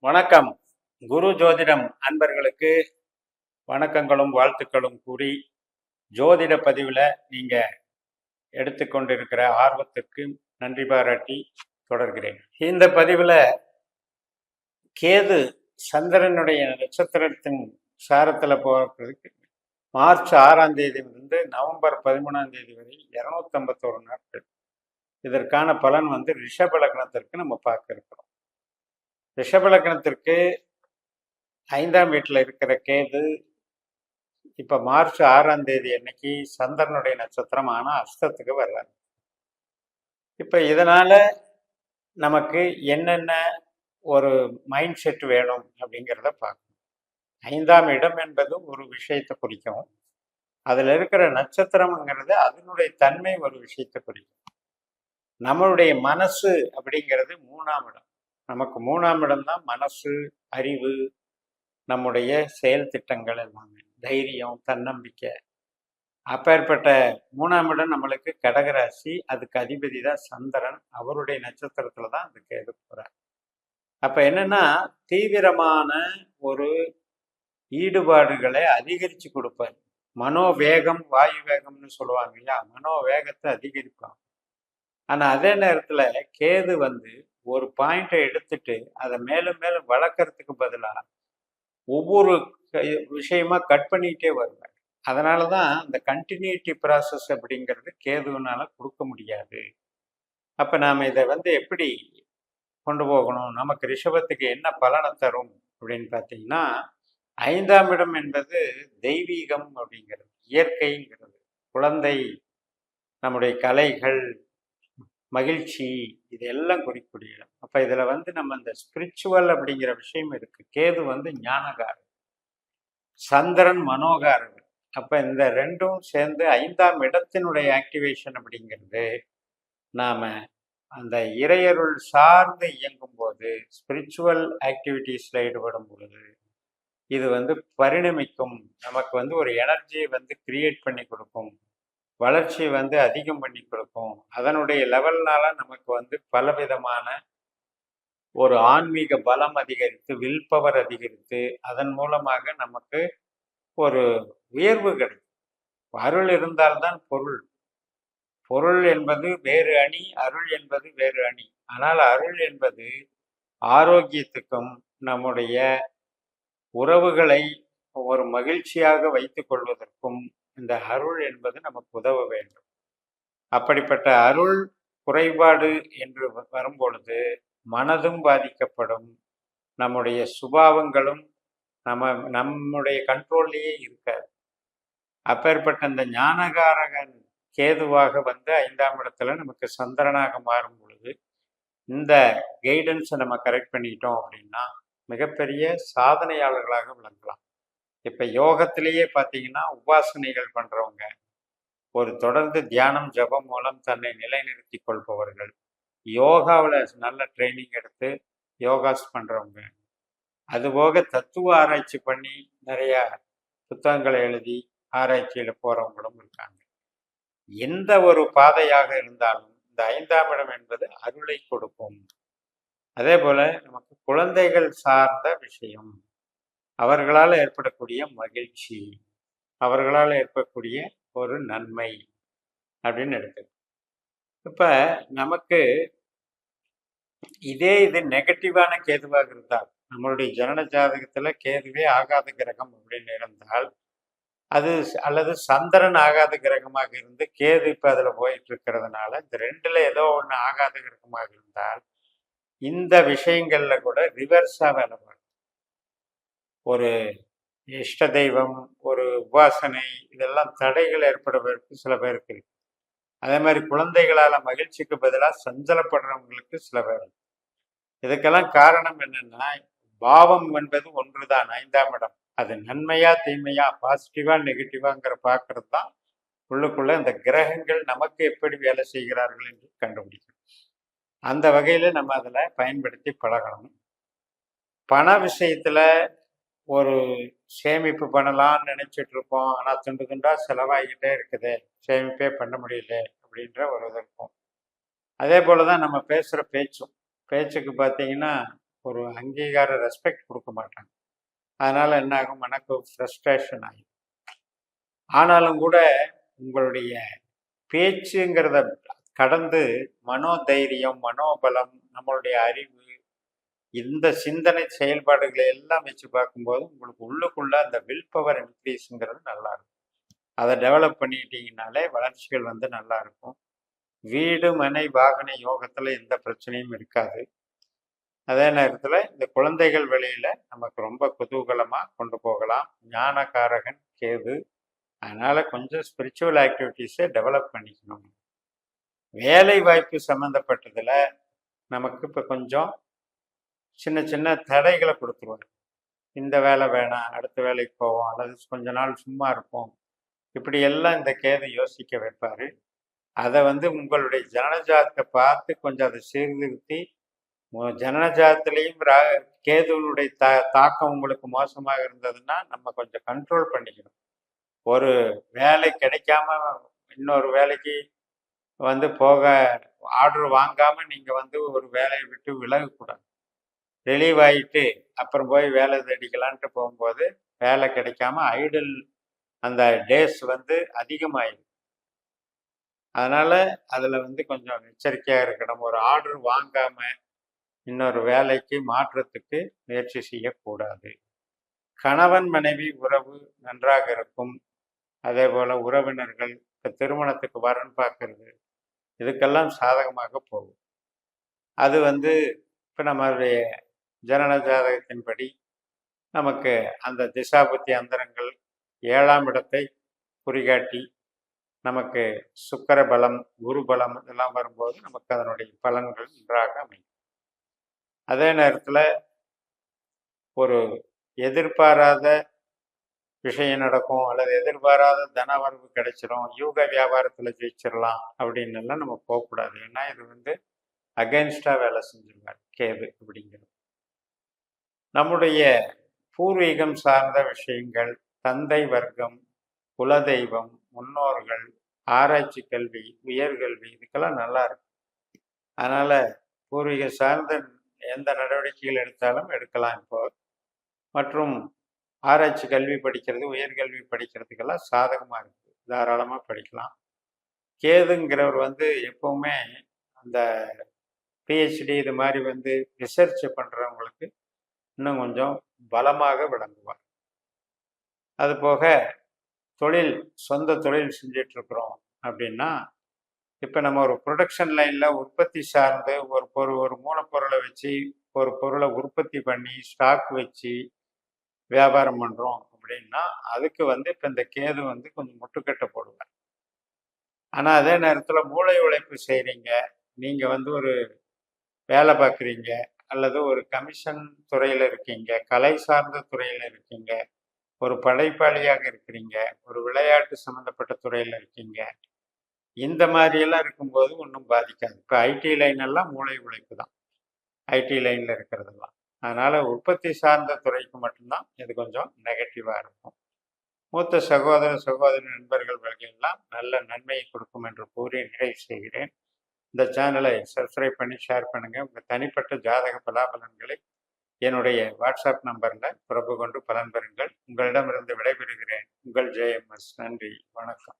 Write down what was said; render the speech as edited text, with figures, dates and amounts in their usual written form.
வணக்கம். குரு ஜோதிடம் அன்பர்களுக்கு வணக்கங்களும் வாழ்த்துக்களும் கூறி, ஜோதிட பதிவில் நீங்கள் எடுத்துக்கொண்டிருக்கிற ஆர்வத்திற்கு நன்றி பாராட்டி தொடர்கிறேன். இந்த பதிவில் கேது சந்திரனுடைய நட்சத்திரத்தின் சாரத்தில் போகிறதுக்கு மார்ச் 6ஆம் தேதியிலிருந்து நவம்பர் 13ஆம் தேதி வரை 251 நாட்கள். இதற்கான பலன் ரிஷப லக்னத்திற்கு நம்ம பார்க்க இருக்கிறோம். ரிஷப லக்னத்திற்கு 5ஆம் வீட்டில் இருக்கிற கேது இப்போ மார்ச் 6ஆம் தேதி அன்னைக்கு சந்திரனுடைய நட்சத்திரம் ஆனால் அஸ்தத்துக்கு வர்றாரு. இப்போ இதனால நமக்கு என்னென்ன ஒரு மைண்ட் செட் வேணும் அப்படிங்கிறத பார்க்கணும். 5ஆம் இடம் என்பது ஒரு விஷயத்தை குறிக்கும். அதில் இருக்கிற நட்சத்திரம்ங்கிறது அதனுடைய தன்மை ஒரு விஷயத்தை குறிக்கும். நம்மளுடைய மனசு அப்படிங்கிறது 3ஆம் இடம். நமக்கு 3ஆம் இடம் தான் மனசு, அறிவு, நம்முடைய செயல் திட்டங்கள் எல்லாமே, தைரியம், தன்னம்பிக்கை. அப்பேற்பட்ட 3ஆம் இடம் நம்மளுக்கு கடகராசி. அதுக்கு அதிபதி தான் சந்திரன். அவருடைய நட்சத்திரத்துல தான் அது கேது போறார். அப்ப என்னன்னா, தீவிரமான ஒரு ஈடுபாடுகளை அதிகரிச்சு கொடுப்பார். மனோவேகம், வாயு வேகம்னு சொல்லுவாங்க இல்லையா, மனோவேகத்தை அதிகரிப்பாங்க. ஆனா அதே நேரத்துல கேது ஒரு பாயிண்டை எடுத்துட்டு அதை மேலும் மேலும் வளர்க்கறதுக்கு பதிலாக ஒவ்வொரு விஷயமா கட் பண்ணிக்கிட்டே வருவார். அதனால தான் அந்த கண்டினியூட்டி ப்ராசஸ் அப்படிங்கிறது கேதுவனால கொடுக்க முடியாது. அப்போ நாம் இதை எப்படி கொண்டு போகணும், நமக்கு ரிஷபத்துக்கு என்ன பலனை தரும் அப்படின்னு பார்த்தீங்கன்னா, 5ஆம் இடம் என்பது தெய்வீகம் அப்படிங்கிறது, இயற்கைங்கிறது, குழந்தை, நம்முடைய கலைகள், மகிழ்ச்சி, இதெல்லாம் குறிக்கூடிய இடம். அப்போ இதில் நம்ம இந்த ஸ்பிரிச்சுவல் அப்படிங்கிற விஷயம் இருக்கு. கேது ஞானகாரர், சந்திரன் மனோகாரர். அப்போ இந்த ரெண்டும் சேர்ந்து 5ஆம் இடத்தினுடைய ஆக்டிவேஷன் அப்படிங்கிறது நாம் அந்த இறையருள் சார்ந்து இயங்கும் போது, ஸ்பிரிச்சுவல் ஆக்டிவிட்டீஸில் ஈடுபடும் பொழுது இது பரிணமிக்கும். நமக்கு ஒரு எனர்ஜியை கிரியேட் பண்ணி கொடுக்கும், வளர்ச்சி அதிகம் பண்ணி கொடுக்கும். அதனுடைய லெவல்னால நமக்கு பலவிதமான ஒரு ஆன்மீக பலம் அதிகரித்து, வில் பவர் அதிகரித்து, அதன் மூலமாக நமக்கு ஒரு உயர்வு கிடைக்கும். அருள் இருந்தால்தான் பொருள். பொருள் என்பது வேறு அணி, அருள் என்பது வேறு அணி. ஆனால் அருள் என்பது ஆரோக்கியத்துக்கும் நம்முடைய உறவுகளை ஒரு மகிழ்ச்சியாக வைத்துக் கொள்வதற்கும் இந்த அருள் என்பது நமக்கு உதவ வேண்டும். அப்படிப்பட்ட அருள் குறைபாடு என்று வரும்பொழுது மனதும் பாதிக்கப்படும், நம்முடைய சுபாவங்களும் நம்முடைய கண்ட்ரோல்லையே இருக்காது. அப்பேற்பட்ட இந்த ஞானகாரகன் கேதுவாக 5ஆம் இடத்துல நமக்கு சந்திரனாக மாறும் பொழுது இந்த கைடன்ஸை நம்ம கரெக்ட் பண்ணிட்டோம் அப்படின்னா மிகப்பெரிய சாதனையாளர்களாக விளங்கலாம். இப்போ யோகத்திலேயே பார்த்தீங்கன்னா, உபாசனைகள் பண்ணுறவங்க, ஒரு தொடர்ந்து தியானம் ஜபம் மூலம் தன்னை நிலைநிறுத்தி கொள்பவர்கள், யோகாவில் நல்ல ட்ரைனிங் எடுத்து யோகாஸ் பண்ணுறவங்க, அதுபோக தத்துவ ஆராய்ச்சி பண்ணி நிறையா புத்தகங்களை எழுதி ஆராய்ச்சியில் போகிறவங்களும் இருக்காங்க. எந்த ஒரு பாதையாக இருந்தாலும் இந்த 5ஆம் இடம் என்பது அருளை கொடுக்கும். அதே போல நமக்கு குழந்தைகள் சார்ந்த விஷயம், அவர்களால் ஏற்படக்கூடிய மகிழ்ச்சி, அவர்களால் ஏற்படக்கூடிய ஒரு நன்மை அப்படின்னு எடுத்து. இப்போ நமக்கு இது நெகட்டிவான கேதுவாக இருந்தால், நம்மளுடைய ஜனன ஜாதகத்தில் கேதுவே ஆகாத கிரகம் அப்படின்னு இருந்தால், அது அல்லது சந்திரன் ஆகாத கிரகமாக இருந்து கேது இப்போ அதில் போயிட்டு இருக்கிறதுனால, இந்த ரெண்டில் ஏதோ ஒன்று ஆகாத கிரகமாக இருந்தால் இந்த விஷயங்கள்ல கூட ரிவர்ஸாக வேலை பார்க்கும். ஒரு இஷ்ட தெய்வம், ஒரு உபாசனை, இதெல்லாம் தடைகள் ஏற்படுவதற்கு சில பேருக்கு இருக்கு. அதே மாதிரி குழந்தைகளால் மகிழ்ச்சிக்கு பதிலாக சஞ்சலப்படுறவங்களுக்கு சில பேர். இதுக்கெல்லாம் காரணம் என்னன்னா, பாவம் என்பது ஒன்று தான், 5ஆம் இடம். அது நன்மையா தீமையா, பாசிட்டிவா நெகட்டிவாங்கிற பார்க்கறது தான் உள்ளுக்குள்ள இந்த கிரகங்கள் நமக்கு எப்படி வேலை செய்கிறார்கள் என்று கண்டுபிடிக்கணும். அந்த வகையில் நம்ம அதில் பயன்படுத்தி பழகணும். பண விஷயத்தில் ஒரு சேமிப்பு பண்ணலாம்னு நினைச்சிட்டு இருப்போம், ஆனால் துண்டு துண்டா செலவாகிக்கிட்டே இருக்குது, சேமிப்பே பண்ண முடியல அப்படின்ற ஒரு இது இருக்கும். அதே போல தான் நம்ம பேசுகிற பேச்சுக்கு பார்த்தீங்கன்னா, ஒரு அங்கீகார ரெஸ்பெக்ட் கொடுக்க மாட்டாங்க. அதனால என்ன ஆகும், மனக்கு ஃப்ரஸ்ட்ரேஷன் ஆகும். ஆனாலும் கூட உங்களுடைய பேச்சுங்கிறத கடந்து மனோதைரியம், மனோபலம், நம்மளுடைய அறிவு, இந்த சிந்தனை செயல்பாடுகளை எல்லாம் வச்சு பார்க்கும்போது உங்களுக்கு உள்ளுக்குள்ள அந்த வில் பவர் இன்க்ரீஸுங்கிறது நல்லா இருக்கும். அதை டெவலப் பண்ணிக்கிட்டீங்கனாலே வளர்ச்சிகள் வந்து நல்லா இருக்கும். வீடு மனை வாகன யோகத்துல எந்த பிரச்சனையும் இருக்காது. அதே நேரத்துல இந்த குழந்தைகள் வழியில நமக்கு ரொம்ப குதூகலமா கொண்டு போகலாம். ஞானகாரகன் கேது. அதனால கொஞ்சம் ஸ்பிரிச்சுவல் ஆக்டிவிட்டிஸை டெவலப் பண்ணிக்கணும். வேலை வாய்ப்பு சம்மந்தப்பட்டதுல நமக்கு இப்போ கொஞ்சம் சின்ன சின்ன தடைகளை கொடுத்துருவாரு. இந்த வேலை வேணாம், அடுத்த வேலைக்கு போவோம், அல்லது கொஞ்ச நாள் சும்மா இருப்போம், இப்படி எல்லாம் இந்த கேது யோசிக்க வைப்பாரு. அதை வந்து உங்களுடைய ஜனனஜாதத்தை பார்த்து கொஞ்சம் அதை சீர்திருத்தி, ஜனனஜாதத்திலையும் கேதுவனுடைய தாக்கம் உங்களுக்கு மோசமாக இருந்ததுன்னா நம்ம கொஞ்சம் கண்ட்ரோல் பண்ணிக்கணும். ஒரு வேலை கிடைக்காம இன்னொரு வேலைக்கு வந்து போக ஆர்டர் வாங்காம நீங்க வந்து ஒரு வேலையை விட்டு விலகக்கூடாது. ரிலீவ் ஆகிட்டு அப்புறம் போய் வேலை தேடிக்கலான்ட்டு போகும்போது வேலை கிடைக்காம ஐடல் அந்த டேஸ் வந்து அதிகமாயிடும். அதனால அதுல வந்து கொஞ்சம் எச்சரிக்கையா இருக்கணும். ஒரு ஆர்டர் வாங்காம இன்னொரு வேலைக்கு மாற்றத்துக்கு முயற்சி செய்யக்கூடாது. கணவன் மனைவி உறவு நன்றாக இருக்கும். அதே போல உறவினர்கள் இப்போ திருமணத்துக்கு வரன் பார்க்கறது, இதுக்கெல்லாம் சாதகமாக போகும். அது வந்து இப்போ நம்மளுடைய ஜனன ஜாதகத்தின்படி நமக்கு அந்த திசாபுத்தி அந்தரங்கள் 7ஆம் இடத்தை குறிகாட்டி நமக்கு சுக்கிர பலம், குரு பலம் இதெல்லாம் வரும்போது நமக்கு அதனுடைய பலன்கள் நன்றாக அமையும். அதே நேரத்தில் ஒரு எதிர்பாராத விஷயம் நடக்கும், அல்லது எதிர்பாராத தனவரவு கிடைச்சிரும், யூக வியாபாரத்தில் ஜெயிச்சிடலாம் அப்படின்னு எல்லாம் நம்ம போகக்கூடாது. ஏன்னா இது வந்து அகெயின்ஸ்டா வேலை செஞ்சிருவார் கேது அப்படிங்கிறது. நம்முடைய பூர்வீகம் சார்ந்த விஷயங்கள், தந்தை வர்க்கம், குலதெய்வம், முன்னோர்கள், ஆராய்ச்சி கல்வி, உயர்கல்வி, இதுக்கெல்லாம் நல்லா இருக்கும். அதனால பூர்வீகம் சார்ந்த எந்த நடவடிக்கைகள் எடுத்தாலும் எடுக்கலாம் இப்போ. மற்றும் ஆராய்ச்சி கல்வி படிக்கிறது, உயர்கல்வி படிக்கிறதுக்கெல்லாம் சாதகமாக இருக்குது, தாராளமாக படிக்கலாம். கேதுங்கிறவர் வந்து எப்பவுமே அந்த பிஹெச்டி இது மாதிரி வந்து ரிசர்ச் பண்ணுறவங்களுக்கு இன்னும் கொஞ்சம் பலமாக விளங்குவார். அது போக தொழில், சொந்த தொழில் செஞ்சிட்டு இருக்கிறோம் அப்படின்னா, இப்போ நம்ம ஒரு ப்ரொடக்ஷன் லைனில் உற்பத்தி சார்ந்து ஒரு மூலப்பொருளை வச்சு ஒரு பொருளை உற்பத்தி பண்ணி ஸ்டாக் வச்சு வியாபாரம் பண்ணுறோம் அப்படின்னா அதுக்கு வந்து இப்போ இந்த கேது வந்து கொஞ்சம் முட்டுக்கட்டை போடுவார். ஆனால் அதே நேரத்தில் மூளை உழைப்பு செய்கிறீங்க, நீங்கள் வந்து ஒரு வேலை பார்க்குறீங்க, அல்லது ஒரு கமிஷன் துறையில் இருக்கீங்க, கலை சார்ந்த துறையில் இருக்கீங்க, ஒரு படைப்பாளியாக இருக்கிறீங்க, ஒரு விளையாட்டு சம்மந்தப்பட்ட துறையில் இருக்கீங்க, இந்த மாதிரியெல்லாம் இருக்கும்போது ஒன்றும் பாதிக்காது. இப்போ ஐடி லைன் எல்லாம் மூளை உழைப்பு தான், ஐடி லைனில் இருக்கிறதெல்லாம். அதனால் உற்பத்தி சார்ந்த துறைக்கு மட்டும்தான் இது கொஞ்சம் நெகட்டிவாக இருக்கும். மூத்த சகோதர நண்பர்கள் வகையெல்லாம் நல்ல நன்மையை கொடுக்கும் என்று கூறி நிறைவு செய்கிறேன். இந்த சேனலை சப்ஸ்கிரைப் பண்ணி ஷேர் பண்ணுங்கள். உங்கள் தனிப்பட்ட ஜாதக பலாபலன்களை என்னுடைய வாட்ஸ்அப் நம்பரில் தொடர்பு கொண்டு பலன் பெறுங்கள். உங்களிடமிருந்து விடைபெறுகிறேன். உங்கள் JMS. நன்றி, வணக்கம்.